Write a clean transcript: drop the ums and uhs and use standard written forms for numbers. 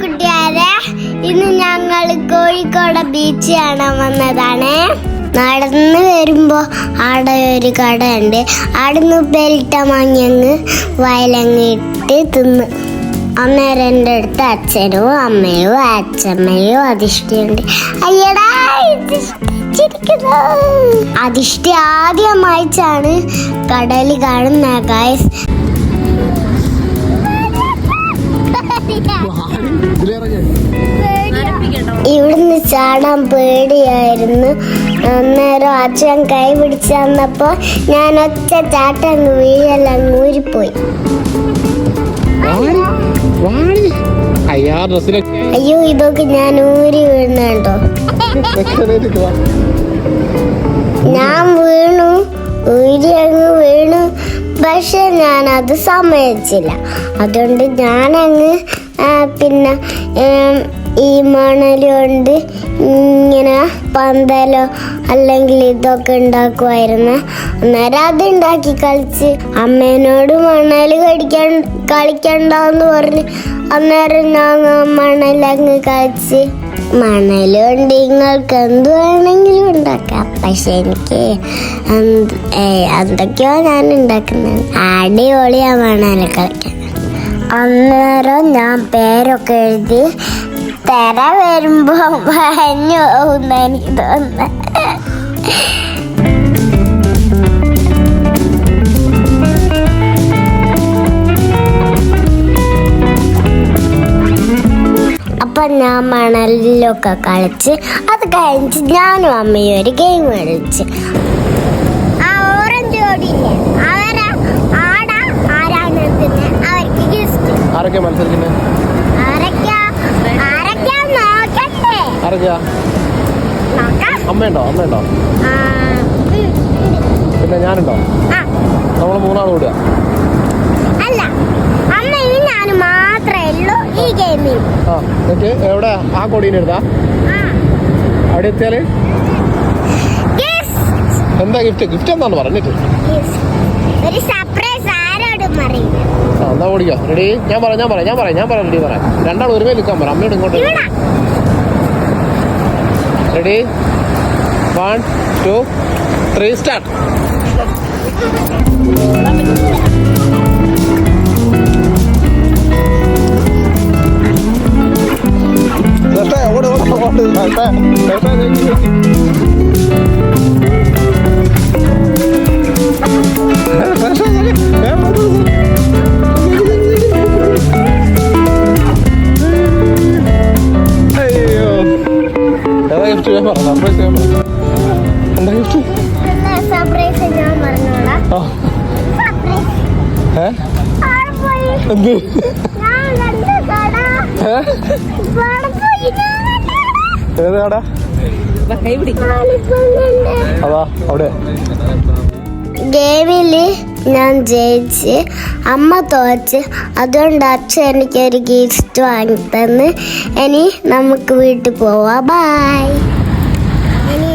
കുട്ടിയാരെ, ഇന്ന് ഞങ്ങൾ കോഴിക്കോട് ബീച്ച് കാണാൻ വന്നതാണ്. നടന്ന് വരുമ്പോ അവിടെ ഒരു കട ഉണ്ട്. അവിടുന്ന് പെരിട്ട മാങ്ങ വയലങ്ങിട്ട് തിന്ന്. അന്നേരം എൻ്റെ അടുത്ത് അച്ഛനും അമ്മയും അച്ഛമ്മയും അതിഷ്ടിയുണ്ട്. അയ്യടാ അതിഷ്ടി ആദ്യമായിട്ടാണ് കടൽ കാണുന്ന ഗൈസ്. ഇവിടുന്ന് ചാടാൻ പേടിയായിരുന്നു. അന്നേരം അച്ഛൻ കൈ പിടിച്ച് തന്നപ്പോ ഞാൻ ഒറ്റ ചാട്ടങ്ങ് വീഴലങ്ങ് ഊരിപ്പോയി. അയ്യോ, ഇതൊക്കെ ഞാൻ ഊരി വീണോ. ഞാൻ വീണു, ഊരി അങ്ങ് വീണു. പക്ഷെ ഞാനത് സമ്മതിച്ചില്ല. അതുകൊണ്ട് ഞാനങ്ങ് പിന്നെ ഈ മണൽ കൊണ്ട് ഇങ്ങനെ പന്തലോ അല്ലെങ്കിൽ ഇതൊക്കെ ഉണ്ടാക്കുമായിരുന്നു. അന്നേരം അതുണ്ടാക്കി കളിച്ച് അമ്മേനോട് മണൽ കളിക്കണ്ടെന്ന് പറഞ്ഞ് അന്നേരം ഞങ്ങൾ മണലങ്ങ് കളിച്ച്. മണൽ കൊണ്ട് നിങ്ങൾക്ക് എന്ത് വേണമെങ്കിലും ഉണ്ടാക്കാം. പക്ഷെ എനിക്ക് എന്തൊക്കെയോ ഞാൻ ഉണ്ടാക്കുന്നത്. അടിപൊളിയാ മണൽ കളിക്കാൻ. അന്നേരം ഞാൻ പേരൊക്കെ എഴുതി തെര വരുമ്പോ ഭയഞ്ഞു പോകുന്ന എനിക്ക് തോന്നുന്നു. അപ്പൊ ഞാൻ മണലിലൊക്കെ കളിച്ച് അത് കഴിഞ്ഞ് ഞാനും അമ്മയും ഒരു ഗെയിം കളിച്ച്. ആ ഓറഞ്ച് ഓടില്ലേ, ആരാണ് അവർക്ക് ഗിഫ്റ്റ്. ആരൊക്കെ മത്സരിക്കുന്നത്? അമ്മയുണ്ടോ? പിന്നെ ഞാനുണ്ടോ? നമ്മള് മൂന്നാൾ കൂടുക. അല്ല, അമ്മയും ഞാനും മാത്രമേ ഉള്ളൂ ഈ ഗെയിമിൽ. എവിടെ ആ കൊടീനെ എടുത്താ അവിടെ എത്തിയാല് എന്താ ഗിഫ്റ്റ് എന്താന്ന് പറഞ്ഞിട്ട് ഒരു സർപ്രൈസ് ആരോടും അറിയില്ല. എന്നാ ഓടിക്കോ. റെഡി? ഞാൻ പറയാം റെഡി പറയാം. രണ്ടാൾ ഒരുമേ നിൽക്കാൻ പറ. അമ്മയോട് ഇങ്ങോട്ട്. റെഡി? 1, 2, 3 സ്റ്റാർട്ട്. ഗെയിമില് ഞാൻ ജയിച്ച്, അമ്മ തോച്ച്. അതുകൊണ്ട് അച്ഛൻ എനിക്കൊരു ഗിഫ്റ്റ് വാങ്ങി തന്ന്. ഇനി നമുക്ക് വീട്ടിൽ പോവാം. ബൈ. ഇനി